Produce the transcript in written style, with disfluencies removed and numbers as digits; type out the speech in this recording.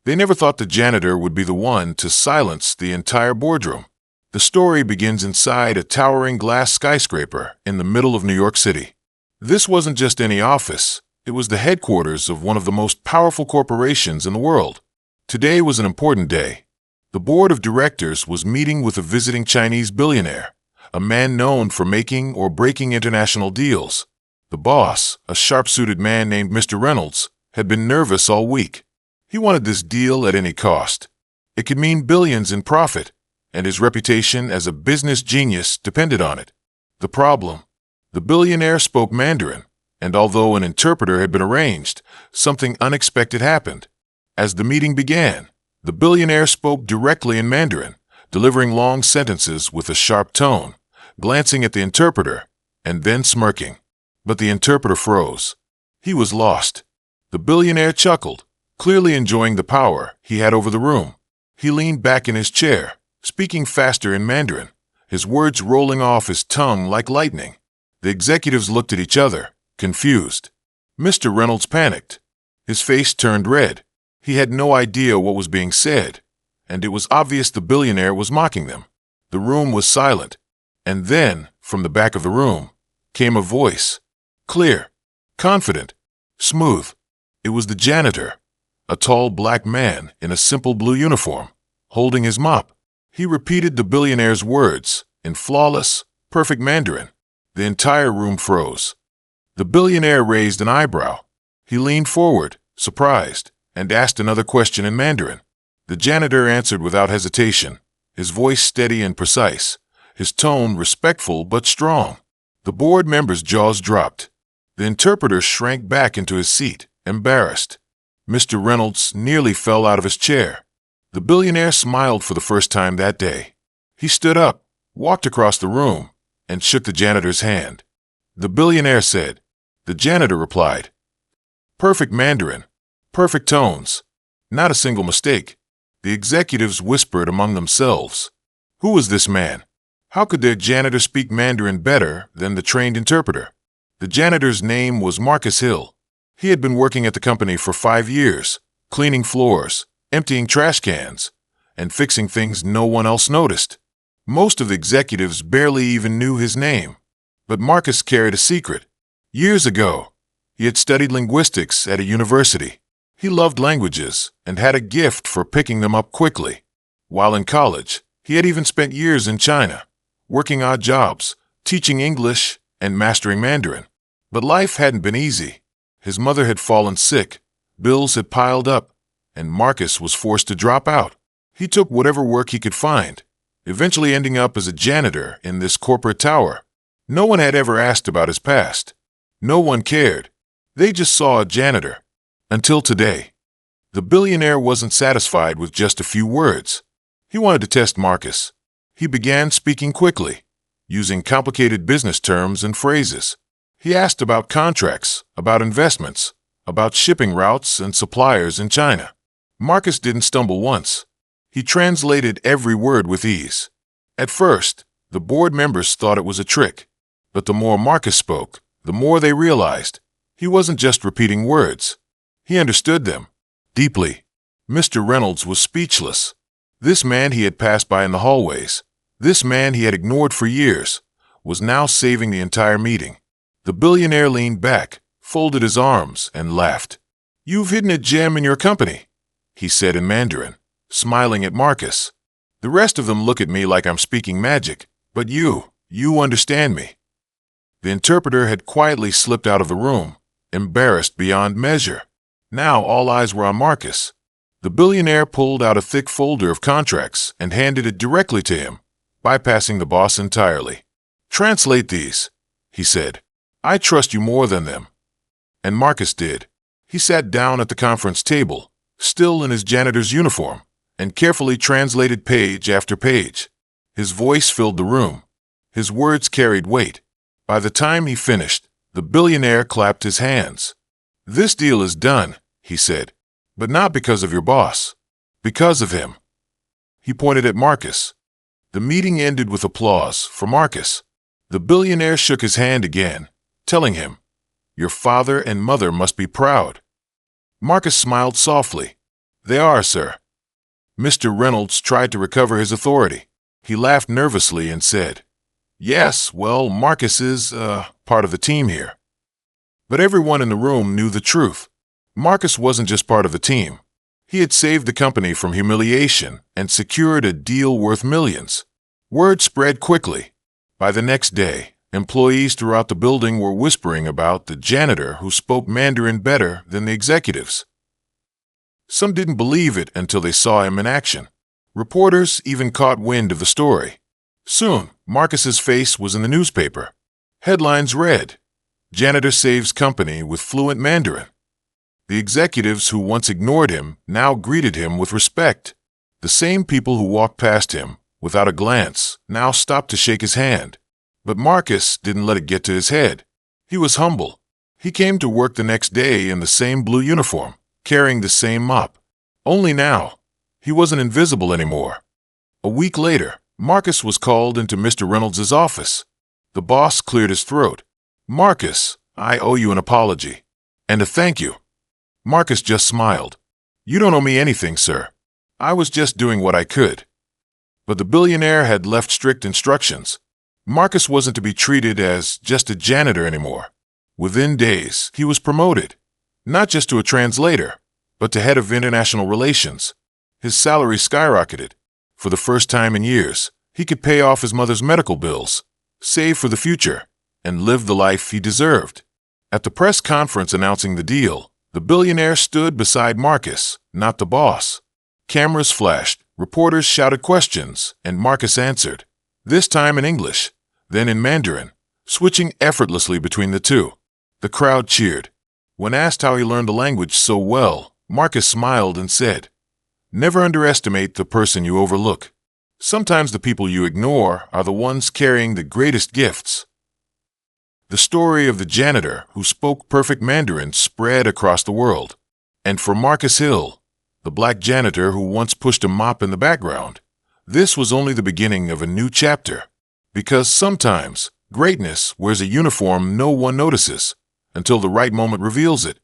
They never thought the janitor would be the one to silence the entire boardroom. The story begins inside a towering glass skyscraper in the middle of New York City. This wasn't just any office. It was the headquarters of one of the most powerful corporations in the world. Today was an important day. The board of directors was meeting with a visiting Chinese billionaire, a man known for making or breaking international deals. The boss, a sharp-suited man named Mr. Reynolds, had been nervous all week. He wanted this deal at any cost. It could mean billions in profit, and his reputation as a business genius depended on it. The problem: the billionaire spoke Mandarin, and although an interpreter had been arranged, something unexpected happened. As the meeting began, the billionaire spoke directly in Mandarin, delivering long sentences with a sharp tone, glancing at the interpreter, and then smirking. But the interpreter froze. He was lost. The billionaire chuckled, clearly enjoying the power he had over the room. He leaned back in his chair, speaking faster in Mandarin, his words rolling off his tongue like lightning. The executives looked at each other, confused. Mr. Reynolds panicked. His face turned red. He had no idea what was being said, and it was obvious the billionaire was mocking them. The room was silent, and then, from the back of the room, came a voice. Clear, confident, smooth. It was the janitor, a tall black man in a simple blue uniform, holding his mop. He repeated the billionaire's words in flawless, perfect Mandarin. The entire room froze. The billionaire raised an eyebrow. He leaned forward, surprised, and asked another question in Mandarin. The janitor answered without hesitation, his voice steady and precise, his tone respectful but strong. The board members' jaws dropped. The interpreter shrank back into his seat, embarrassed. Mr. Reynolds nearly fell out of his chair. The billionaire smiled for the first time that day. He stood up, walked across the room, and shook the janitor's hand. The billionaire said. The janitor replied. Perfect Mandarin. Perfect tones. Not a single mistake. The executives whispered among themselves. Who was this man? How could their janitor speak Mandarin better than the trained interpreter? The janitor's name was Marcus Hill. He had been working at the company for 5 years, cleaning floors, emptying trash cans, and fixing things no one else noticed. Most of the executives barely even knew his name. But Marcus carried a secret. Years ago, he had studied linguistics at a university. He loved languages and had a gift for picking them up quickly. While in college, he had even spent years in China, working odd jobs, teaching English, and mastering Mandarin. But life hadn't been easy. His mother had fallen sick, bills had piled up, and Marcus was forced to drop out. He took whatever work he could find, eventually ending up as a janitor in this corporate tower. No one had ever asked about his past. No one cared. They just saw a janitor. Until today. The billionaire wasn't satisfied with just a few words. He wanted to test Marcus. He began speaking quickly, using complicated business terms and phrases. He asked about contracts, about investments, about shipping routes and suppliers in China. Marcus didn't stumble once. He translated every word with ease. At first, the board members thought it was a trick, but the more Marcus spoke, the more they realized he wasn't just repeating words. He understood them deeply. Mr. Reynolds was speechless. This man he had passed by in the hallways, this man he had ignored for years, was now saving the entire meeting. The billionaire leaned back, folded his arms, and laughed. "You've hidden a gem in your company," he said in Mandarin, smiling at Marcus. "The rest of them look at me like I'm speaking magic, but you understand me." The interpreter had quietly slipped out of the room, embarrassed beyond measure. Now all eyes were on Marcus. The billionaire pulled out a thick folder of contracts and handed it directly to him, bypassing the boss entirely. "Translate these," he said. "I trust you more than them." And Marcus did. He sat down at the conference table, still in his janitor's uniform, and carefully translated page after page. His voice filled the room. His words carried weight. By the time he finished, the billionaire clapped his hands. "This deal is done," he said, "but not because of your boss. Because of him." He pointed at Marcus. The meeting ended with applause for Marcus. The billionaire shook his hand again, telling him, "Your father and mother must be proud." Marcus smiled softly. They are, sir. Mr. Reynolds tried to recover his authority. He laughed nervously and said, "Yes, well, Marcus is, part of the team here." But everyone in the room knew the truth. Marcus wasn't just part of the team. He had saved the company from humiliation and secured a deal worth millions. Word spread quickly. By the next day, employees throughout the building were whispering about the janitor who spoke Mandarin better than the executives. Some didn't believe it until they saw him in action. Reporters even caught wind of the story. Soon, Marcus's face was in the newspaper. Headlines read, "Janitor saves company with fluent Mandarin." The executives who once ignored him now greeted him with respect. The same people who walked past him without a glance now stopped to shake his hand. But Marcus didn't let it get to his head. He was humble. He came to work the next day in the same blue uniform, carrying the same mop. Only now, he wasn't invisible anymore. A week later, Marcus was called into Mr. Reynolds' office. The boss cleared his throat. "Marcus, I owe you an apology. And a thank you." Marcus just smiled. "You don't owe me anything, sir. I was just doing what I could." But the billionaire had left strict instructions. Marcus wasn't to be treated as just a janitor anymore. Within days, he was promoted, not just to a translator, but to head of international relations. His salary skyrocketed. For the first time in years, he could pay off his mother's medical bills, save for the future, and live the life he deserved. At the press conference announcing the deal, the billionaire stood beside Marcus, not the boss. Cameras flashed, reporters shouted questions, and Marcus answered, this time in English, then in Mandarin, switching effortlessly between the two. The crowd cheered. When asked how he learned the language so well, Marcus smiled and said, "Never underestimate the person you overlook. Sometimes the people you ignore are the ones carrying the greatest gifts." The story of the janitor who spoke perfect Mandarin spread across the world. And for Marcus Hill, the black janitor who once pushed a mop in the background, this was only the beginning of a new chapter. Because sometimes greatness wears a uniform no one notices until the right moment reveals it.